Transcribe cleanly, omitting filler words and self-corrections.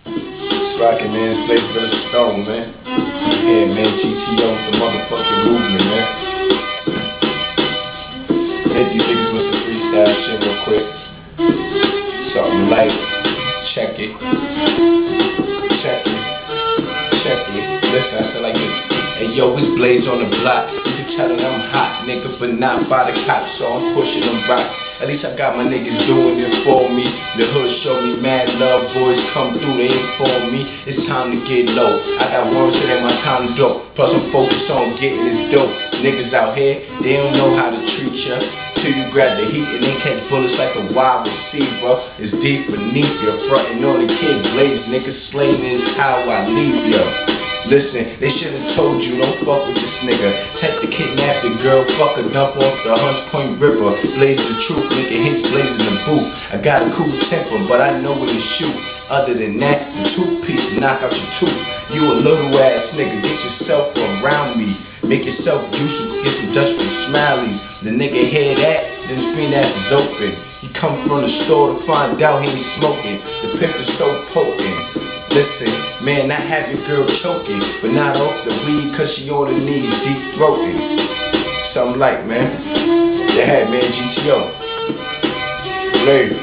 It's rockin', man. It's Blaze vs. Stone, man. Yeah, man. GTO with the motherfucking movement, man. Hit these niggas with some freestyle shit real quick. Something light. Check it. Check it. Check it. Listen, I feel like this. Hey, yo, it's Blaze on the block. You can tell that I'm hot, nigga, but not by the cops, so I'm pushing them rocks. At least I got my niggas doing it for me. The hood show me mad love, boys come through, they inform me. It's time to get low. I got worms, it ain't my time to dope. Plus I'm focused on getting this dope. Niggas out here, they don't know how to treat ya. Till you grab the heat and they catch bullets like a wide receiver. It's deep beneath ya, frontin' on the kid Blaze. Niggas slaying is how I leave ya. Listen, they should've told you, don't fuck with this nigga. Take the kidnapped the girl, fuck her, dump off the Hunts Point River. Blaze the truth, making hits blaze in the booth. I got a cool temper, but I know where to shoot. Other than that, the toothpiece knock out your tooth. You a little ass nigga, get yourself around me. Make yourself useful, get some Dutch from Smileys. The nigga hear that, then his green ass is open. He come from the store to find out he ain't smoking. The pimp is so potent. Listen, man, I have your girl choking, but not off the weed cause she on her knees, deep throating. Something like, man. Yeah, man, GTO. Blaze.